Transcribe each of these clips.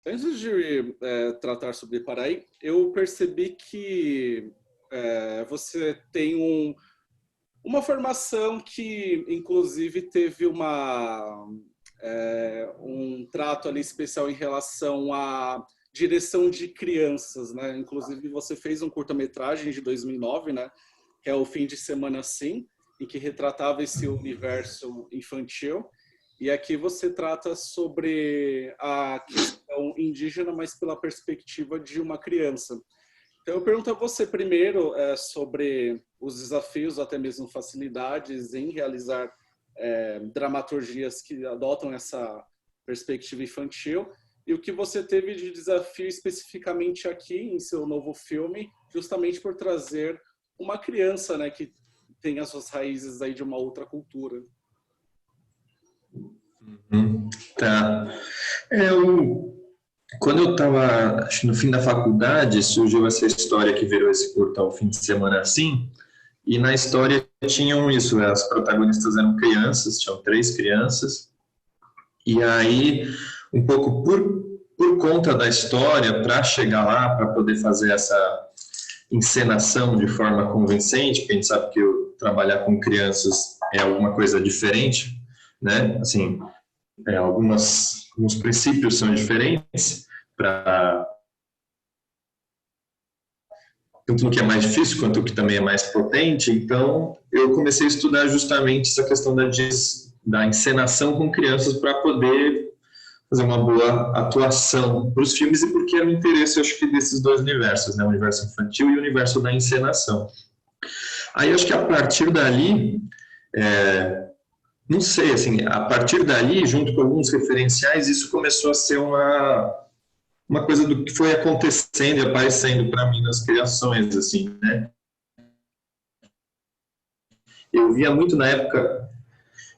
Antes de tratar sobre Paraí, eu percebi que você tem uma formação que, inclusive, teve um trato ali especial em relação à direção de crianças, né? Inclusive, você fez um curta-metragem de 2009, né? Que é o Fim de Semana Sim, em que retratava esse universo infantil. E aqui você trata sobre a questão indígena, mas pela perspectiva de uma criança. Então, eu pergunto a você primeiro sobre os desafios, até mesmo facilidades em realizar dramaturgias que adotam essa perspectiva infantil e o que você teve de desafio especificamente aqui em seu novo filme, justamente por trazer uma criança, né, que tem as suas raízes aí de uma outra cultura. Tá. Quando eu estava, acho que no fim da faculdade, surgiu essa história que virou esse curta ao fim de semana assim, e na história tinham isso, as protagonistas eram crianças, tinham 3 crianças, e aí, um pouco por conta da história, para chegar lá, para poder fazer essa encenação de forma convincente, porque a gente sabe que trabalhar com crianças é alguma coisa diferente, né? Assim, alguns princípios são diferentes para tanto no que é mais difícil quanto o que também é mais potente. Então, eu comecei a estudar justamente essa questão da encenação com crianças para poder fazer uma boa atuação para os filmes e porque era o interesse, acho que, desses dois universos, né? O universo infantil e o universo da encenação. Aí, acho que a partir dali, não sei, assim, a partir dali, junto com alguns referenciais, isso começou a ser uma coisa do que foi acontecendo e aparecendo para mim nas criações, assim, né? Eu via muito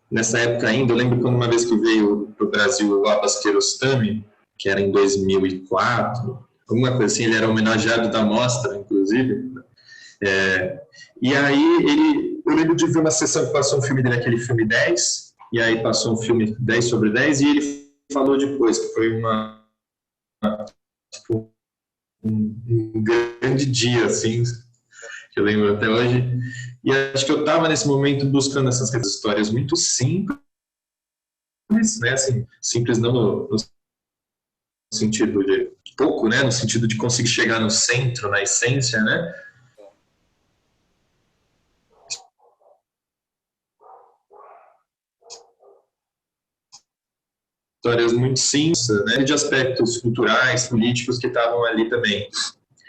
nessa época ainda, eu lembro quando uma vez que veio para o Brasil o Abbas Kiarostami, que era em 2004, alguma coisa assim, ele era homenageado da mostra, inclusive, e aí eu lembro de ver uma sessão que passou um filme dele, aquele filme 10, e aí passou um filme 10 sobre 10, e ele falou depois que foi tipo, um grande dia, assim, que eu lembro até hoje. E acho que eu estava nesse momento buscando essas histórias muito simples, né? Assim, simples não no sentido de pouco, né? No sentido de conseguir chegar no centro, na essência, né? Histórias muito simples, né? De aspectos culturais, políticos que estavam ali também.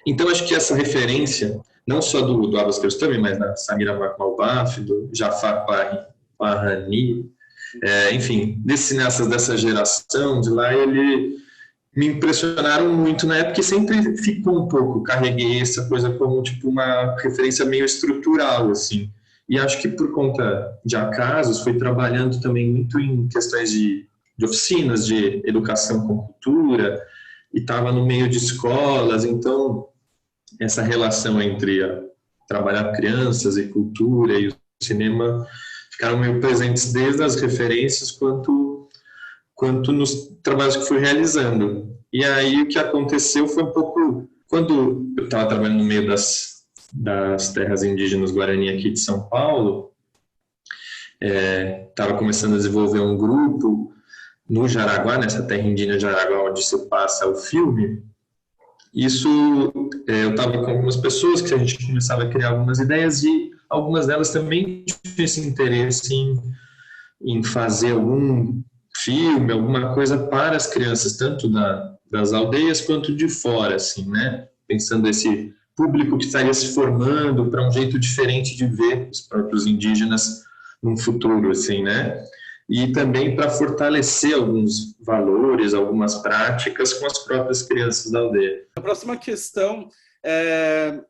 Então, acho que essa referência, não só do Abbas Kiarostami, mas da Samira Makhmalbaf, do Jafar Panahi, enfim, desses cineastas dessa geração de lá, ele me impressionaram muito na época e sempre ficou um pouco, carreguei essa coisa como tipo uma referência meio estrutural, assim. E acho que por conta de acasos, fui trabalhando também muito em questões de oficinas de educação com cultura, e estava no meio de escolas, então essa relação entre trabalhar crianças e cultura e o cinema ficaram meio presentes desde as referências quanto nos trabalhos que fui realizando. E aí o que aconteceu foi um pouco quando eu estava trabalhando no meio das terras indígenas Guarani aqui de São Paulo, estava começando a desenvolver um grupo no Jaraguá, nessa terra indígena Jaraguá, onde se passa o filme. Isso, eu estava com algumas pessoas que a gente começava a criar algumas ideias e algumas delas também tinham esse interesse em fazer algum filme, alguma coisa para as crianças, tanto das aldeias quanto de fora, assim, né? Pensando esse público que estaria se formando para um jeito diferente de ver os próprios indígenas num futuro, assim, né? E também para fortalecer alguns valores, algumas práticas com as próprias crianças da aldeia. A próxima questão é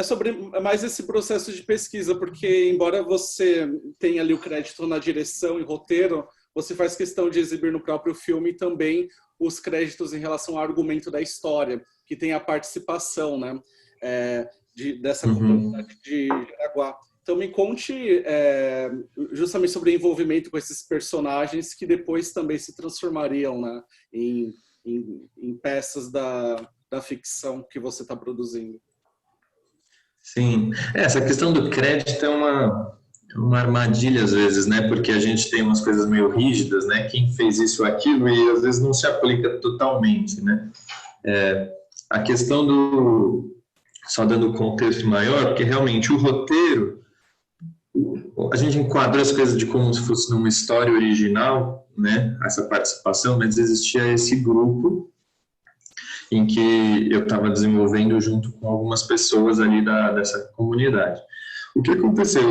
sobre mais esse processo de pesquisa, porque embora você tenha ali o crédito na direção e roteiro, você faz questão de exibir no próprio filme também os créditos em relação ao argumento da história, que tem a participação, né, dessa comunidade de Jaraguá. Então me conte justamente sobre o envolvimento com esses personagens que depois também se transformariam, né, em em peças da ficção que você está produzindo. Sim, essa questão do crédito é uma armadilha às vezes, né? Porque a gente tem umas coisas meio rígidas, né? Quem fez isso ou aquilo e às vezes não se aplica totalmente, né? A questão só dando contexto maior, porque realmente o roteiro, a gente enquadrou as coisas de como se fosse numa história original, né? Essa participação, mas existia esse grupo em que eu estava desenvolvendo junto com algumas pessoas ali dessa comunidade. O que aconteceu?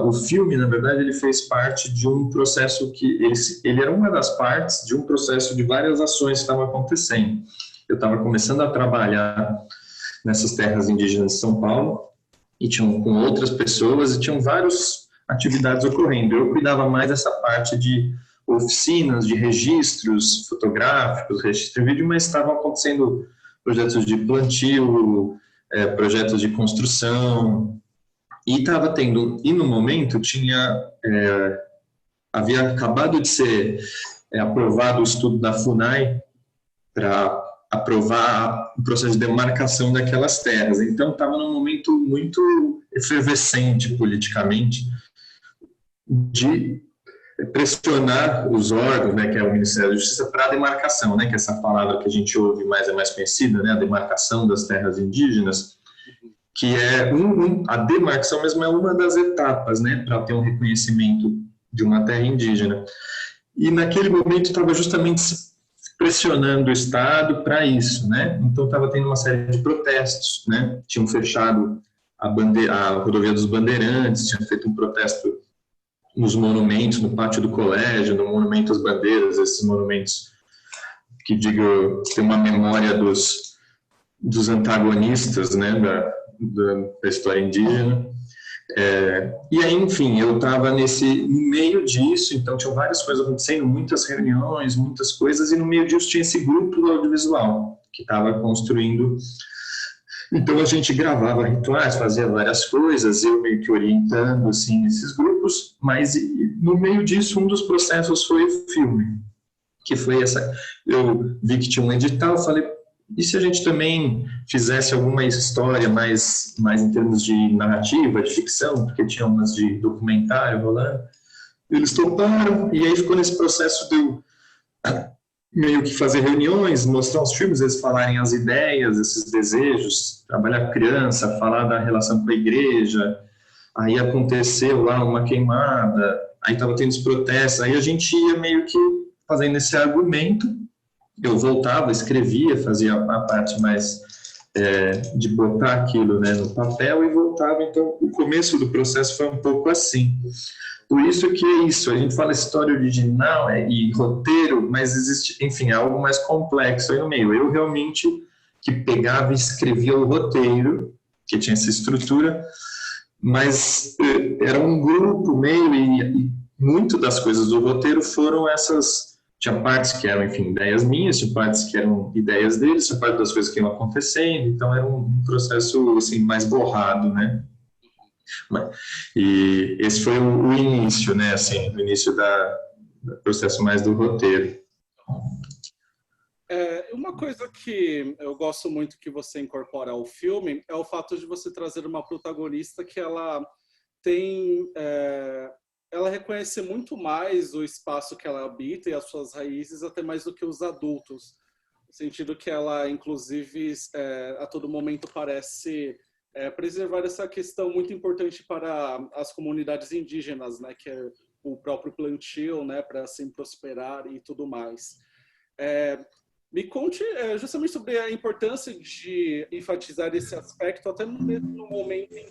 O filme, na verdade, ele fez parte de um processo ele era uma das partes de um processo de várias ações que estavam acontecendo. Eu estava começando a trabalhar nessas terras indígenas de São Paulo e com outras pessoas e tinham várias atividades ocorrendo. Eu cuidava mais dessa parte de oficinas, de registros fotográficos, registro de vídeo, mas estavam acontecendo projetos de plantio, projetos de construção, e estava tendo, e no momento havia acabado de ser aprovado o estudo da FUNAI para aprovar o processo de demarcação daquelas terras. Então estava num momento muito efervescente politicamente de pressionar os órgãos, né, que é o Ministério da Justiça, para a demarcação, né, que é essa palavra que a gente ouve mais, é mais conhecida, né, a demarcação das terras indígenas, que é a demarcação mesmo é uma das etapas, né, para ter um reconhecimento de uma terra indígena. E naquele momento estava justamente pressionando o Estado para isso, né, então estava tendo uma série de protestos, né, tinham fechado a rodovia dos Bandeirantes, tinham feito um protesto nos monumentos, no pátio do colégio, no monumento às bandeiras, esses monumentos que tem uma memória dos antagonistas, né, da história indígena. E aí, enfim, eu estava no meio disso, então tinha várias coisas acontecendo, muitas reuniões, muitas coisas, e no meio disso tinha esse grupo do audiovisual que estava construindo. Então a gente gravava rituais, fazia várias coisas, eu meio que orientando assim esses grupos, mas no meio disso um dos processos foi o filme, que foi eu vi que tinha um edital, falei, e se a gente também fizesse alguma história mais em termos de narrativa, de ficção, porque tinha umas de documentário rolando, eles toparam, e aí ficou nesse processo de eu meio que fazer reuniões, mostrar os filmes, eles falarem as ideias, esses desejos, trabalhar com criança, falar da relação com a igreja, aí aconteceu lá uma queimada, aí estava tendo os protestos, aí a gente ia meio que fazendo esse argumento, eu voltava, escrevia, fazia a parte mais de botar aquilo, né, no papel e voltava, então o começo do processo foi um pouco assim. Por isso que é isso, a gente fala história original e roteiro, mas existe, enfim, algo mais complexo aí no meio. Eu realmente que pegava e escrevia o roteiro, que tinha essa estrutura, mas era um grupo meio e muito das coisas do roteiro foram essas, tinha partes que eram, enfim, ideias minhas, tinha partes que eram ideias deles, tinha parte das coisas que iam acontecendo, então era um processo, assim, mais borrado, né? E esse foi o início, né, assim, o início do processo mais do roteiro. Uma coisa que eu gosto muito que você incorpora ao filme é o fato de você trazer uma protagonista que ela tem, ela reconhece muito mais o espaço que ela habita e as suas raízes, até mais do que os adultos, no sentido que ela, inclusive, a todo momento parece preservar essa questão muito importante para as comunidades indígenas, né, que é o próprio plantio, né, para assim prosperar e tudo mais. Me conte justamente sobre a importância de enfatizar esse aspecto, até no mesmo momento em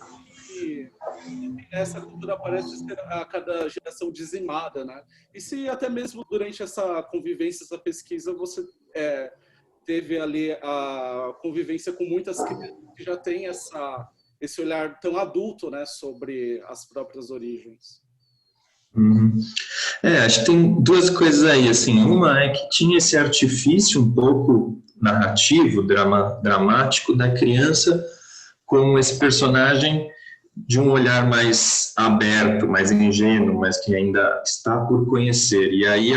que essa cultura parece ser a cada geração dizimada, né? E se até mesmo durante essa convivência, essa pesquisa, você teve ali a convivência com muitas crianças que já têm esse olhar tão adulto, né, sobre as próprias origens. Uhum. Acho que tem duas coisas aí, assim, uma é que tinha esse artifício um pouco narrativo, dramático da criança com esse personagem de um olhar mais aberto, mais ingênuo, mas que ainda está por conhecer, e aí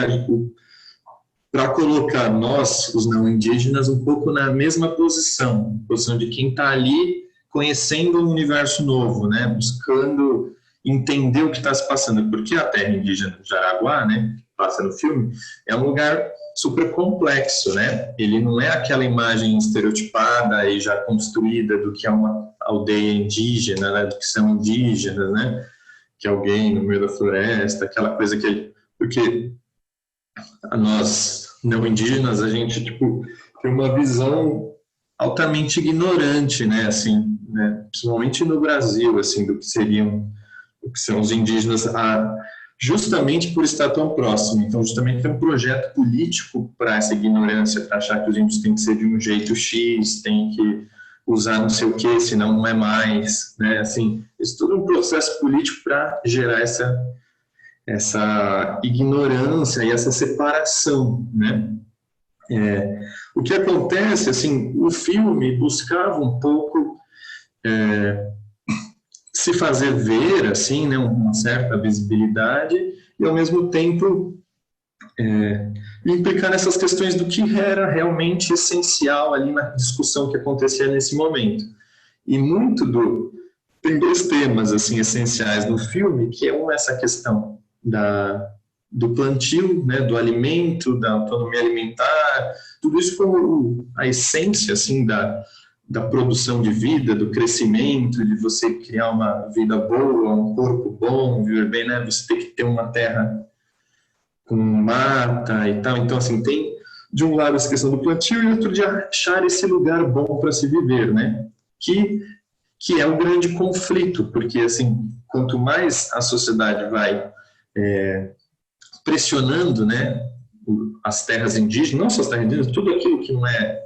para colocar nós, os não indígenas, um pouco na mesma posição de quem está ali conhecendo um universo novo, né? Buscando entender o que está se passando, porque a terra indígena do Jaraguá, né, que passa no filme, é um lugar super complexo, né? Ele não é aquela imagem estereotipada e já construída do que é uma aldeia indígena, né, do que são indígenas, né? Que é alguém no meio da floresta, aquela coisa que... Porque nós, não indígenas, a gente, tipo, tem uma visão altamente ignorante, né, assim, né, principalmente no Brasil, assim, do que são os indígenas, justamente por estar tão próximo. Então, justamente tem um projeto político para essa ignorância, para achar que os índios têm que ser de um jeito X, tem que usar não sei o que, senão não é mais, né, assim, isso tudo é um processo político para gerar essa ignorância e essa separação, né? O que acontece, assim, o filme buscava um pouco se fazer ver, assim, né, uma certa visibilidade e, ao mesmo tempo, implicar nessas questões do que era realmente essencial ali na discussão que acontecia nesse momento. E tem dois temas, assim, essenciais no filme, que é essa questão do plantio, né, do alimento, da autonomia alimentar, tudo isso como a essência, assim, da produção de vida, do crescimento, de você criar uma vida boa, um corpo bom, viver bem, né, você tem que ter uma terra com mata e tal. Então, assim, tem de um lado essa questão do plantio e outro de achar esse lugar bom para se viver, né, que é um grande conflito, porque, assim, quanto mais a sociedade vai pressionando, né, as terras indígenas, não só as terras indígenas, tudo aquilo que não é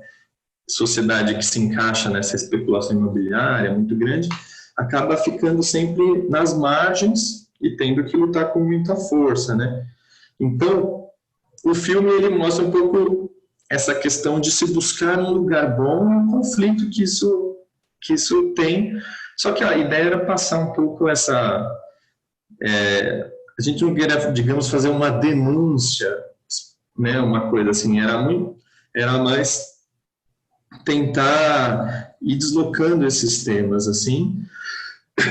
sociedade que se encaixa nessa especulação imobiliária muito grande, acaba ficando sempre nas margens e tendo que lutar com muita força, né? Então, o filme ele mostra um pouco essa questão de se buscar um lugar bom e um conflito que isso tem. Só que a ideia era passar um pouco a gente não queria, digamos, fazer uma denúncia, né, uma coisa assim, era mais tentar ir deslocando esses temas, assim,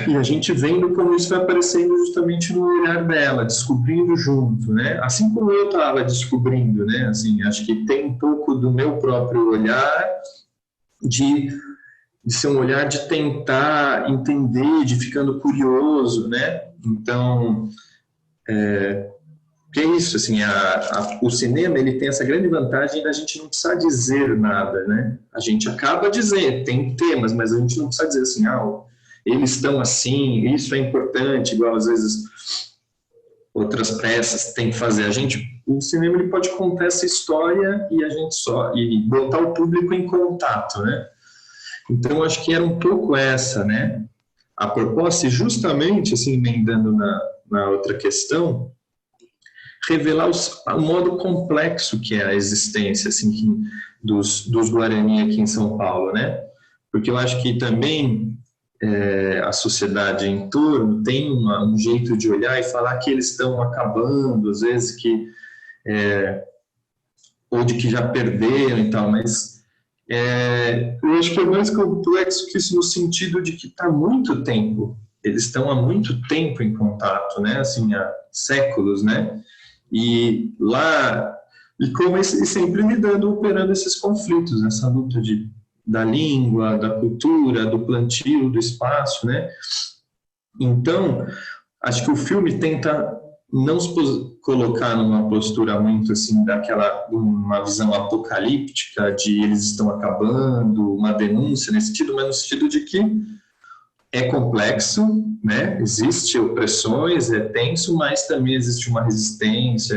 e a gente vendo como isso vai aparecendo justamente no olhar dela, descobrindo junto, né, assim como eu estava descobrindo, né, assim, acho que tem um pouco do meu próprio olhar de ser um olhar de tentar entender, de ficando curioso, né, então... que é isso, assim, o cinema ele tem essa grande vantagem da gente não precisar dizer nada, né? A gente acaba dizendo, tem temas, mas a gente não precisa dizer assim, eles estão assim, isso é importante, igual às vezes outras peças têm que fazer. O cinema ele pode contar essa história e botar o público em contato, né? Então acho que era um pouco essa, né? A proposta, e justamente, assim, emendando na outra questão, revelar o modo complexo que é a existência, assim, dos Guarani aqui em São Paulo, né? Porque eu acho que também a sociedade em torno tem um jeito de olhar e falar que eles estão acabando, às vezes ou de que já perderam e tal, mas eu acho que é mais complexo que isso no sentido de que está há muito tempo, eles estão há muito tempo em contato, né? Assim, há séculos, né? E sempre operando esses conflitos, essa luta da língua, da cultura, do plantio, do espaço, né? Então, acho que o filme tenta não se colocar numa postura muito assim, uma visão apocalíptica de eles estão acabando, uma denúncia nesse sentido, mas no sentido de que é complexo, né? Existe opressões, é tenso, mas também existe uma resistência,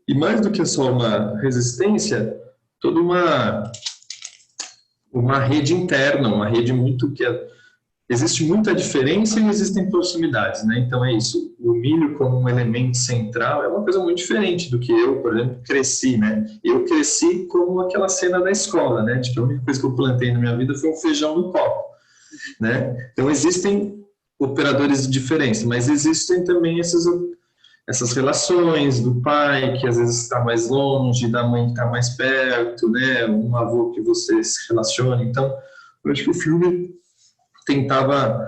e mais do que só uma resistência, toda uma rede interna, uma rede existe muita diferença e existem proximidades, né? Então é isso, o milho como um elemento central é uma coisa muito diferente do que eu, por exemplo, cresci, né? Eu cresci como aquela cena da escola, né? De que a única coisa que eu plantei na minha vida foi um feijão no copo, né? Então existem operadores de diferença, mas existem também essas relações do pai, que às vezes está mais longe, da mãe que está mais perto, né? Um avô que você se relaciona. Então, eu acho que o filme tentava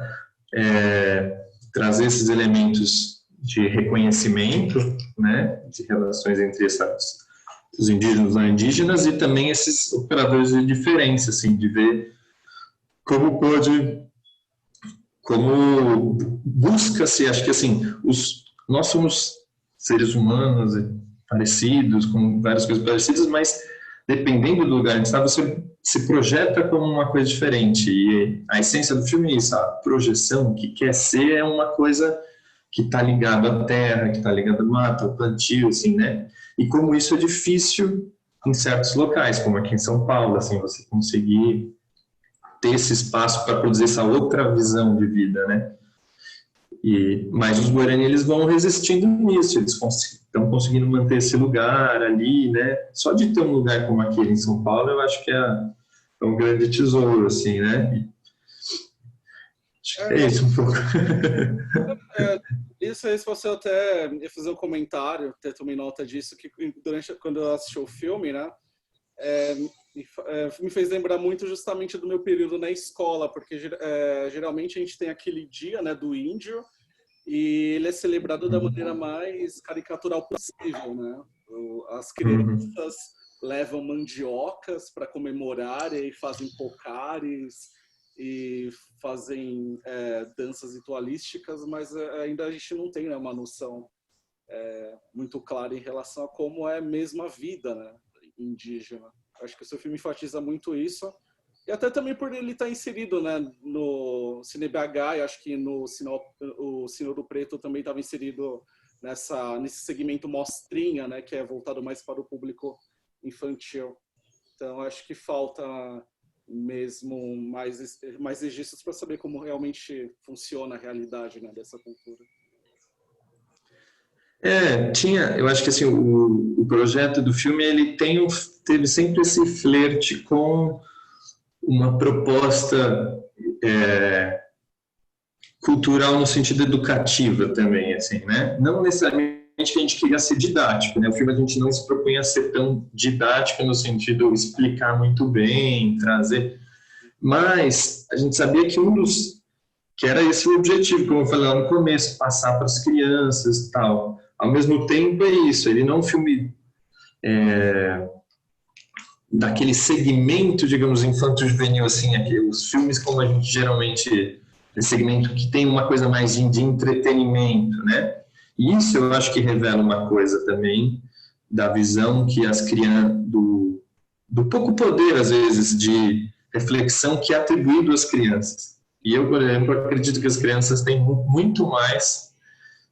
trazer esses elementos de reconhecimento, né? De relações entre os indígenas e não indígenas, e também esses operadores de diferença, assim, de ver como busca-se, acho que assim, nós somos seres humanos parecidos, com várias coisas parecidas, mas dependendo do lugar onde está, você se projeta como uma coisa diferente. E a essência do filme é isso, a projeção, o que quer ser é uma coisa que está ligada à terra, que está ligada ao mato, ao plantio, assim, né? E como isso é difícil em certos locais, como aqui em São Paulo, assim, você conseguir ter esse espaço para produzir essa outra visão de vida, né? Mas os Guarani, eles vão resistindo nisso, eles estão conseguindo manter esse lugar ali, né? Só de ter um lugar como aquele em São Paulo, eu acho que é um grande tesouro, assim, né? Acho que é isso um pouco. Isso aí, se você até ia fazer um comentário, até tomei nota disso, que quando eu assisti o filme, né? Me fez lembrar muito justamente do meu período na escola, porque geralmente a gente tem aquele dia, né, do índio, e ele é celebrado da maneira mais caricatural possível, né? As crianças levam mandiocas para comemorar e fazem pocares e fazem danças ritualísticas, mas ainda a gente não tem, né, uma noção muito clara em relação a como é mesmo a vida, né, indígena. Acho que o seu filme enfatiza muito isso. E até também por ele estar inserido, né, no Cine BH, eu acho que o Senhor do Preto também estava inserido nesse segmento mostrinha, né, que é voltado mais para o público infantil. Então, acho que falta mesmo mais registros para saber como realmente funciona a realidade, né, dessa cultura. Eu acho que assim, o projeto do filme, ele teve sempre esse flerte com uma proposta cultural no sentido educativa também, assim, né? Não necessariamente que a gente queria ser didático, né? O filme a gente não se propunha a ser tão didático no sentido de explicar muito bem, trazer, mas a gente sabia que era esse o objetivo, como eu falei lá no começo, passar para as crianças e tal. Ao mesmo tempo é isso, ele não é um filme daquele segmento, digamos, infanto-juvenil, assim, os filmes como a gente geralmente, esse segmento que tem uma coisa mais de entretenimento, né? E isso eu acho que revela uma coisa também da visão que as crianças, do pouco poder, às vezes, de reflexão que é atribuído às crianças. E eu, por exemplo, acredito que as crianças têm muito mais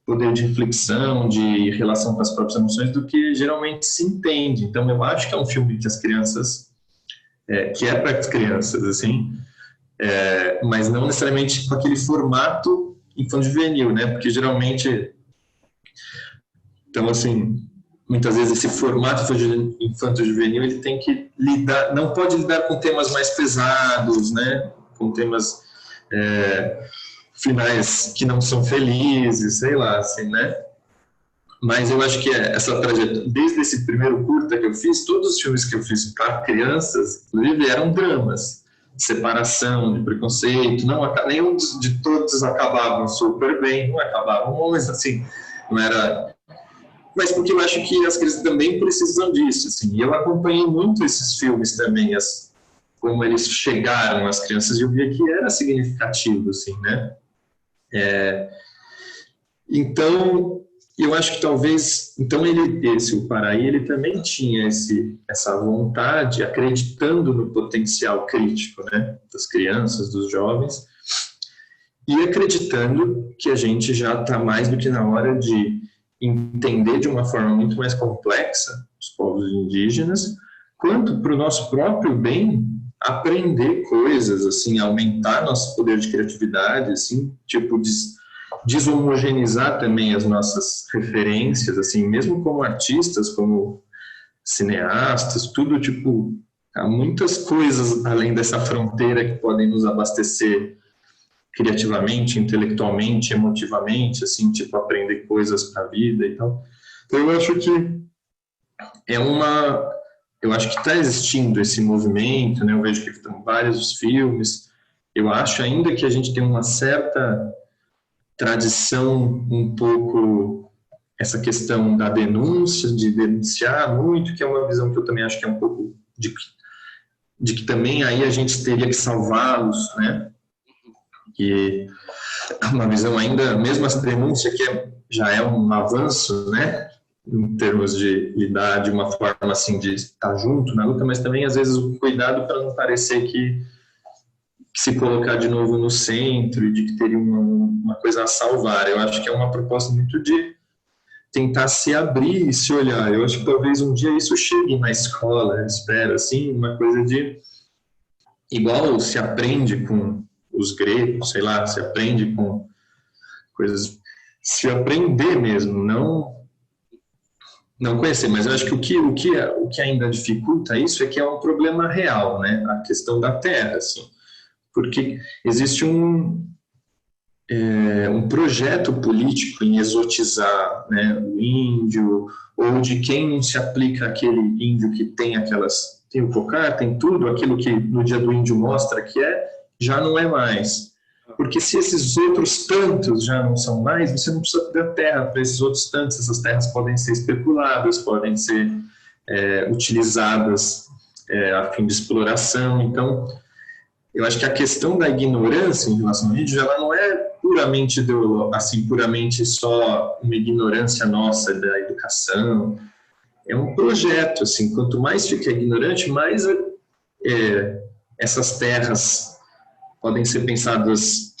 poder de reflexão, de relação com as próprias emoções, do que geralmente se entende. Então, eu acho que é um filme que as crianças, que é para as crianças, assim, mas não necessariamente com aquele formato infanto-juvenil, né? Porque geralmente, então, assim, muitas vezes esse formato infanto-juvenil, ele tem que não pode lidar com temas mais pesados, né? Com temas finais que não são felizes, sei lá, assim, né? Mas eu acho que essa trajetória, desde esse primeiro curta que eu fiz, todos os filmes que eu fiz para crianças, inclusive, eram dramas, de separação, de preconceito, nenhum de todos acabavam super bem, não acabavam, mas assim, não era... Mas porque eu acho que as crianças também precisam disso, assim, e eu acompanhei muito esses filmes também, como eles chegaram às crianças, e eu via que era significativo, assim, né? Então, eu acho que talvez, então o Paraí, ele também tinha essa vontade, acreditando no potencial crítico, né, das crianças, dos jovens, e acreditando que a gente já está mais do que na hora de entender de uma forma muito mais complexa os povos indígenas, quanto para o nosso próprio bem, aprender coisas, assim, aumentar nosso poder de criatividade, assim, tipo, deshomogeneizar também as nossas referências, assim, mesmo como artistas, como cineastas, tudo, tipo, há muitas coisas além dessa fronteira que podem nos abastecer criativamente, intelectualmente, emotivamente, assim, tipo, aprender coisas para a vida e tal. Então, eu acho que eu acho que está existindo esse movimento, né? Eu vejo que estão vários filmes. Eu acho ainda que a gente tem uma certa tradição um pouco essa questão da denúncia, de denunciar muito, que é uma visão que eu também acho que é um pouco de que também aí a gente teria que salvá-los, né? E uma visão ainda, mesmo essa denúncia que já é um avanço, né? Em termos de lidar de uma forma assim, de estar junto na luta, mas também às vezes o cuidado para não parecer que se colocar de novo no centro e de que teria uma coisa a salvar. Eu acho que é uma proposta muito de tentar se abrir e se olhar. Eu acho que talvez um dia isso chegue na escola, eu espero, assim, uma coisa de... Igual se aprende com os gregos, sei lá, se aprende com coisas... Se aprender mesmo, não conhecer, mas eu acho que o que ainda dificulta isso é que é um problema real, né? A questão da terra, assim. Porque existe um projeto político em exotizar, né, o índio, ou de quem não se aplica aquele índio que tem tem o cocar, tem tudo, aquilo que no Dia do Índio mostra que já não é mais. Porque se esses outros tantos já não são mais, você não precisa dar terra para esses outros tantos, essas terras podem ser especuladas, podem ser utilizadas a fim de exploração. Então, eu acho que a questão da ignorância em relação ao índio, ela não é puramente assim, puramente só uma ignorância nossa da educação. É um projeto, assim, quanto mais fica ignorante, mais essas terras podem ser pensadas,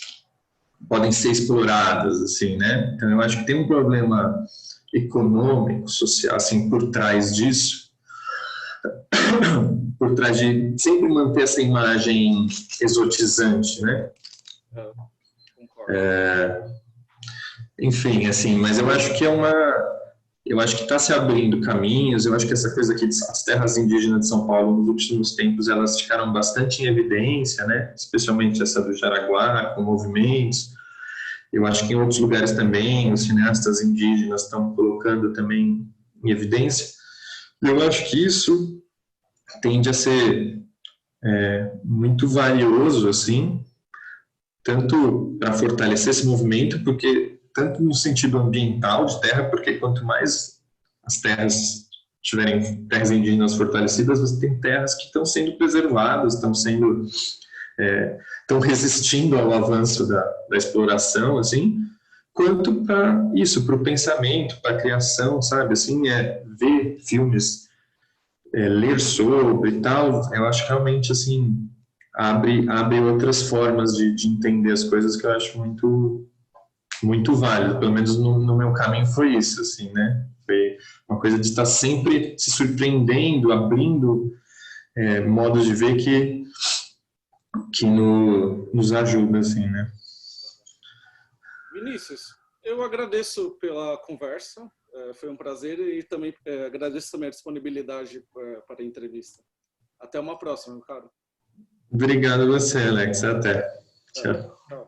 podem ser exploradas, assim, né? Então, eu acho que tem um problema econômico, social, assim, por trás disso, por trás de sempre manter essa imagem exotizante, né? Enfim, assim, mas eu acho que eu acho que está se abrindo caminhos. Eu acho que essa coisa aqui as terras indígenas de São Paulo nos últimos tempos elas ficaram bastante em evidência, né? Especialmente essa do Jaraguá, com movimentos. Eu acho que em outros lugares também os cineastas indígenas estão colocando também em evidência. Eu acho que isso tende a ser muito valioso, assim, tanto para fortalecer esse movimento, porque tanto no sentido ambiental de terra, porque quanto mais as terras tiverem terras indígenas fortalecidas, você tem terras que estão sendo preservadas, estão resistindo ao avanço da exploração, assim, quanto para isso, para o pensamento, para a criação, sabe, assim, ver filmes, ler sobre e tal, eu acho que realmente, assim, abre outras formas de entender as coisas que eu acho muito válido. Pelo menos no meu caminho foi isso, assim, né? Foi uma coisa de estar sempre se surpreendendo, abrindo modos de ver que nos ajuda, assim, né? Vinícius, eu agradeço pela conversa, foi um prazer e também agradeço também a disponibilidade para a entrevista. Até uma próxima, meu caro. Obrigado a você, Alex. Até. Tchau. Tchau.